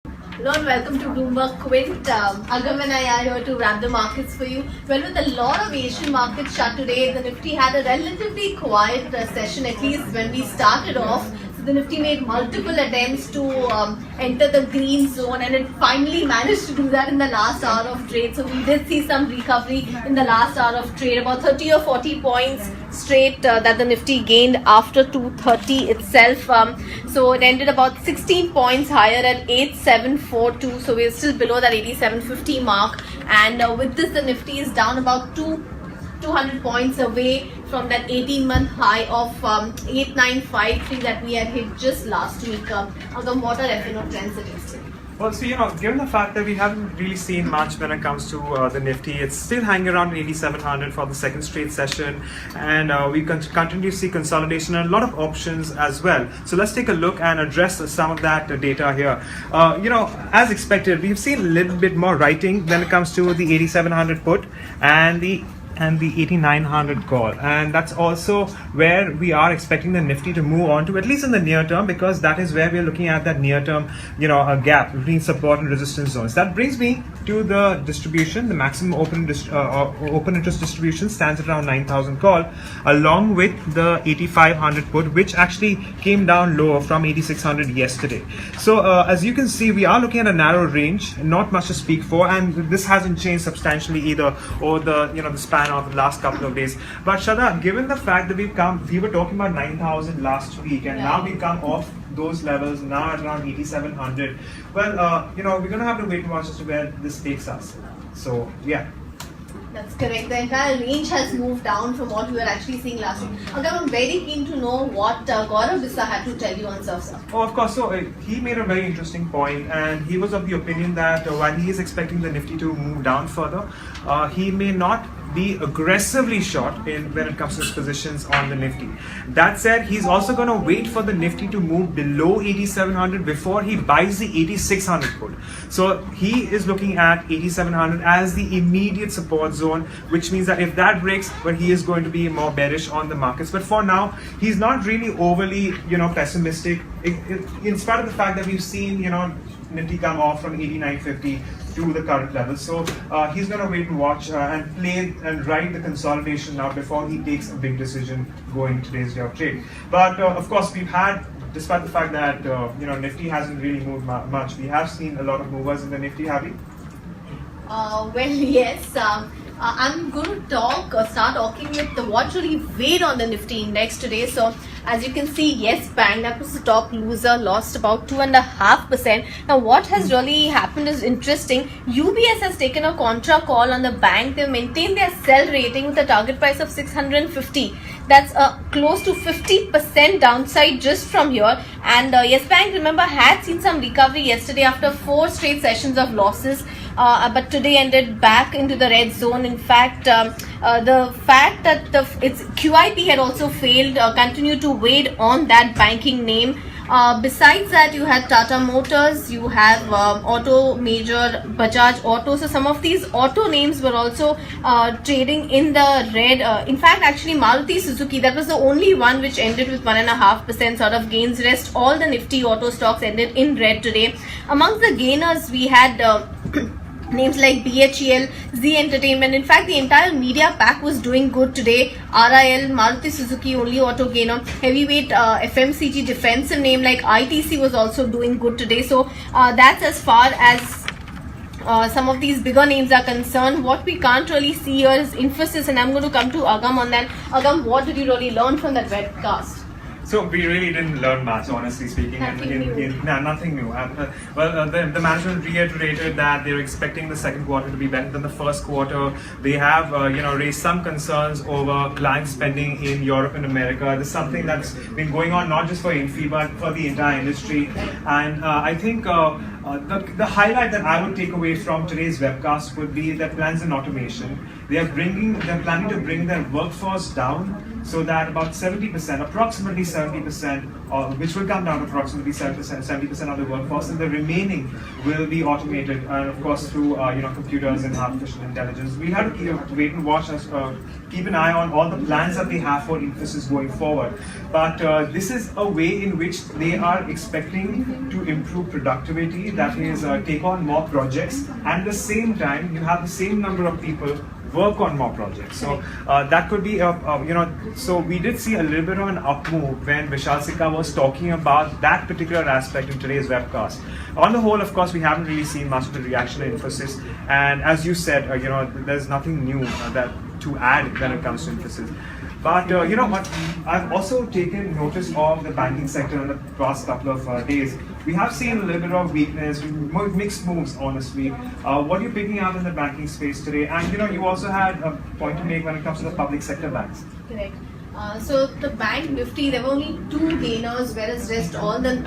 Hello and welcome to Bloomberg Quint. Agam and I are here to wrap the markets for you. Well, with a lot of Asian markets shut today, the Nifty had a relatively quiet session, at least when we started off. So the Nifty made multiple attempts to enter the green zone, and it finally managed to do that in the last hour of trade. So we did see some recovery in the last hour of trade, about 30 or 40 points straight that the Nifty gained after 2:30 itself. So it ended about 16 points higher at 8742. So we're still below that 8750 mark. And with this, the Nifty is down about 200 points away from that 18-month high of 8953 that we had hit just last week. Agam, what are F&O trends suggesting? Well, so, given the fact that we haven't really seen much when it comes to the Nifty, it's still hanging around 8,700 for the second straight session, and we continue to see consolidation and a lot of options as well. So let's take a look and address some of that data here. As expected, we've seen a little bit more writing when it comes to the 8,700 put and the 8,900 call, and that's also where we are expecting the Nifty to move on to, at least in the near term, because that is where we're looking at that near term a gap between support and resistance zones. That brings me to the distribution. The maximum open interest distribution stands at around 9,000 call, along with the 8,500 put, which actually came down lower from 8,600 yesterday. So as you can see, we are looking at a narrow range, not much to speak for, and this hasn't changed substantially either over the span of the last couple of days. But Shraddha, given the fact that we were talking about 9,000 last week, and now we've come off those levels now at around 8,700. Well, we're going to have to wait and watch as to where this takes us. So, yeah. That's correct. The entire range has moved down from what we were actually seeing last week. Agam, I'm very keen to know what Gaurav Bissa had to tell you on Surfsa. Oh, of course. So he made a very interesting point, and he was of the opinion that while he is expecting the Nifty to move down further, he may not be aggressively short when it comes to his positions on the Nifty. That said, he's also going to wait for the Nifty to move below 8,700 before he buys the 8,600 put. So he is looking at 8,700 as the immediate support zone, which means that if that breaks, well, he is going to be more bearish on the markets. But for now, he's not really overly pessimistic, in spite of the fact that we've seen Nifty come off from 8950 to the current level. So he's going to wait and watch and play and ride the consolidation now before he takes a big decision going today's day of trade. But of course, we've had, despite the fact that Nifty hasn't really moved much, we have seen a lot of movers in the Nifty, have we? Well, yes. I'm going to start talking with what really weighed on the Nifty index today. So, as you can see, Yes Bank, that was the top loser, lost about 2.5%. Now, what has really happened is interesting. UBS has taken a contra call on the bank. They've maintained their sell rating with a target price of 650. That's close to 50% downside just from here. And Yes Bank, remember, had seen some recovery yesterday after 4 straight sessions of losses. But today ended back into the red zone. In fact, the fact that its QIP had also failed continued to weigh on that banking name. Besides that, you had Tata Motors, you have auto major Bajaj Auto. So some of these auto names were also trading in the red. In fact, actually Maruti Suzuki, that was the only one which ended with 1.5% sort of gains. Rest all the Nifty auto stocks ended in red today. Amongst the gainers, we had names like BHEL, Z Entertainment. In fact, the entire media pack was doing good today. RIL, Maruti Suzuki, only auto gainer. Heavyweight FMCG defensive name like ITC was also doing good today. So that's as far as some of these bigger names are concerned. What we can't really see here is Infosys, and I'm going to come to Agam on that. Agam, what did you really learn from that webcast? So we really didn't learn much, honestly speaking. Nothing new. The management reiterated that they're expecting the second quarter to be better than the first quarter. They have, raised some concerns over client spending in Europe and America. This is something that's been going on not just for Infi but for the entire industry. And I think the highlight that I would take away from today's webcast would be their plans in automation. They're planning to bring their workforce down so that about 70%, approximately 70%, which will come down to approximately 70% of the workforce, and the remaining will be automated, and of course through computers and artificial intelligence. We have to wait and watch us, keep an eye on all the plans that they have for Infosys going forward. But this is a way in which they are expecting to improve productivity ability that is take on more projects, and at the same time you have the same number of people work on more projects. So that could be so we did see a little bit of an up move when Vishal Sikka was talking about that particular aspect in today's webcast. On the whole, of course, we haven't really seen much of the reaction in Infosys, and as you said, there's nothing new that to add when it comes to Infosys. But you know what? I've also taken notice of the banking sector in the past couple of days. We have seen a little bit of weakness, mixed moves, honestly. What are you picking up in the banking space today? And you also had a point to make when it comes to the public sector banks. Correct. So the bank Nifty, there were only 2 gainers, whereas rest all the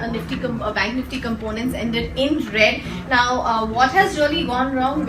bank Nifty components ended in red. Now, what has really gone wrong?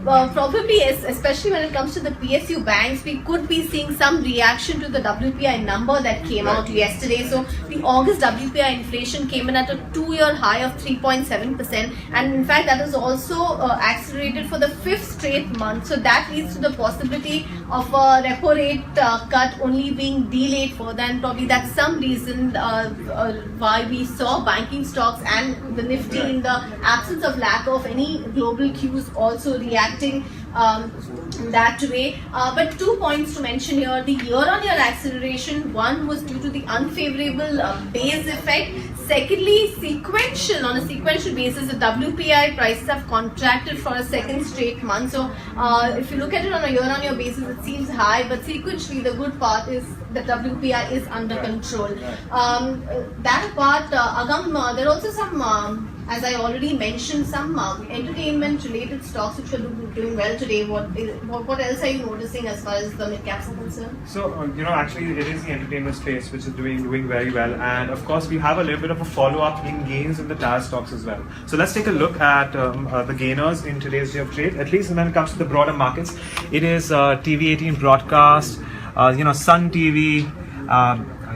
Well, probably, especially when it comes to the PSU banks, we could be seeing some reaction to the WPI number that came out yesterday. So the August WPI inflation came in at a 2-year high of 3.7%, and in fact that is also accelerated for the 5th straight month. So that leads to the possibility of a repo rate cut only being delayed further, and probably that's some reason why we saw banking stocks and the Nifty in the absence of lack of any global cues also reacting that way. But 2 points to mention here. The year-on-year acceleration, one was due to the unfavorable base effect. Secondly, on a sequential basis, the WPI prices have contracted for a 2nd straight month. So if you look at it on a year-on-year basis, it seems high, but sequentially the good part is the WPI is under control. That apart, Agam, there are also some as I already mentioned, some entertainment-related stocks which are doing well today. What else are you noticing as far as the mid-caps are concerned? So, actually it is the entertainment space which is doing very well. And of course, we have a little bit of a follow-up in gains in the tire stocks as well. So let's take a look at the gainers in today's day of trade, at least when it comes to the broader markets. It is TV18 Broadcast, Sun TV,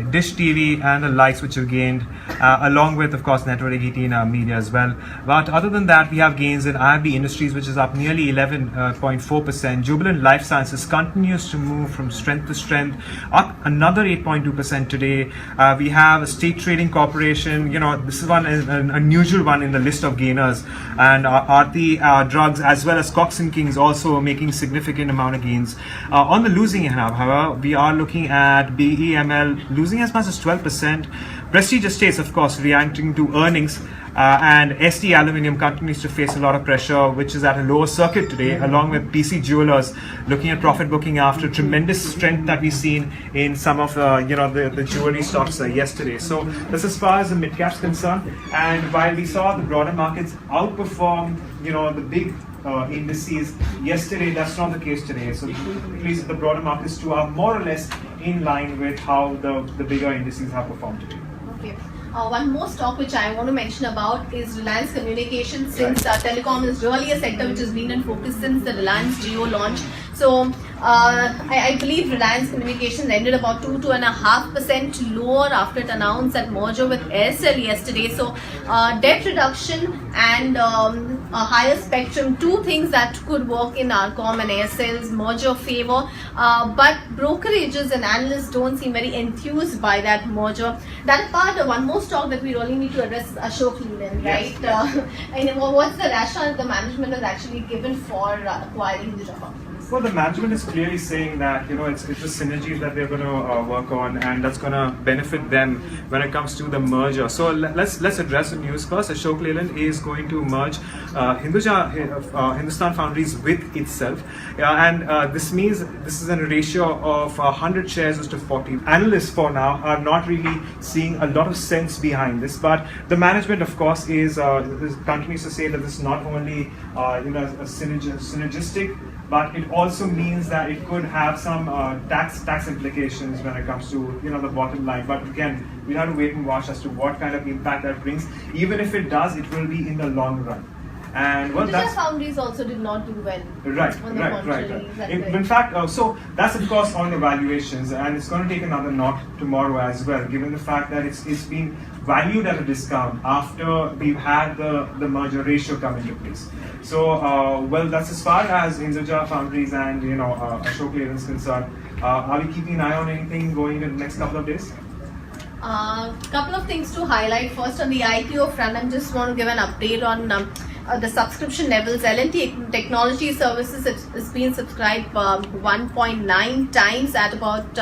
Dish TV and the likes which have gained, along with of course Network 18 Media as well. But other than that, we have gains in IFB Industries, which is up nearly 11.4%. Jubilant Life Sciences continues to move from strength to strength, up another 8.2% today. We have State Trading Corporation. This is one an unusual one in the list of gainers, and Aarti Drugs as well as Cox and Kings also making significant amount of gains. On the losing end, however, we are looking at BEML losing as much as 12%. Prestige Estates, of course, reacting to earnings, and ST Aluminium continues to face a lot of pressure, which is at a lower circuit today, along with PC Jewelers looking at profit booking after tremendous strength that we've seen in some of the jewelry stocks yesterday. So that's as far as the mid caps concerned. And while we saw the broader markets outperform, the big indices yesterday, that's not the case today. So at least the broader markets too are more or less in line with how the bigger indices have performed today. Okay. One more stock which I want to mention about is Reliance Communications, since telecom is really a sector which has been in focus since the Reliance Jio launch. So I believe Reliance Communications ended about 2.5% lower after it announced that merger with Aircel yesterday. So debt reduction and a higher spectrum, 2 things that could work in Arcom and Aircel's merger favor. But brokerages and analysts don't seem very enthused by that merger. That apart, one more stock that we really need to address is Ashok Leyland, right? Yes. And what's the rationale the management has actually given for acquiring the job? Well, the management is clearly saying that it's the synergies that they're going to work on, and that's going to benefit them when it comes to the merger. So let's address the news first. Ashok Leyland is going to merge Hindustan Foundries with itself, and this means this is in a ratio of 100 shares to 40. Analysts for now are not really seeing a lot of sense behind this, but the management, of course, is continues to say that this is not only a synergistic, but it also means that it could have some tax implications when it comes to the bottom line. But again, we have to wait and watch as to what kind of impact that brings. Even if it does, it will be in the long run. And well, that's Foundries also did not do well. Right. In fact, so that's of course on the valuations, and it's going to take another knock tomorrow as well, given the fact that it's been valued at a discount after we've had the merger ratio come into place. So well, that's as far as Hinduja Foundries and Ashok Leyland is concerned. Are we keeping an eye on anything going in the next couple of days? Couple of things to highlight. First, on the IPO front, I just want to give an update on the subscription levels. L&T Technology Services has been subscribed 1.9 times at about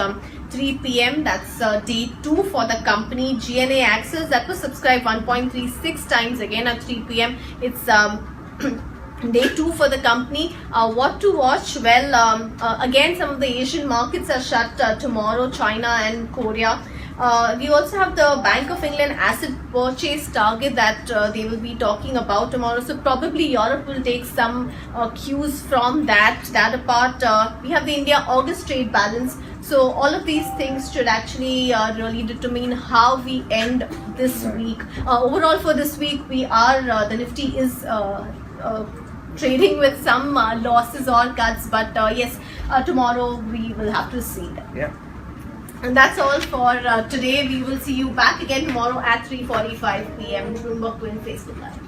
3 p.m. That's day 2 for the company. GNA Access, that was subscribed 1.36 times again at 3 p.m. It's day 2 for the company. What to watch? Well, again, some of the Asian markets are shut tomorrow, China and Korea. We also have the Bank of England asset purchase target that they will be talking about tomorrow. So probably Europe will take some cues from that. That apart, we have the India August trade balance. So all of these things should actually really determine how we end this week. Overall for this week, we are the Nifty is trading with some losses or cuts, but yes, tomorrow we will have to see that. Yeah. And that's all for today. We will see you back again tomorrow at 3:45 p.m. Bloomberg Twin Facebook Live.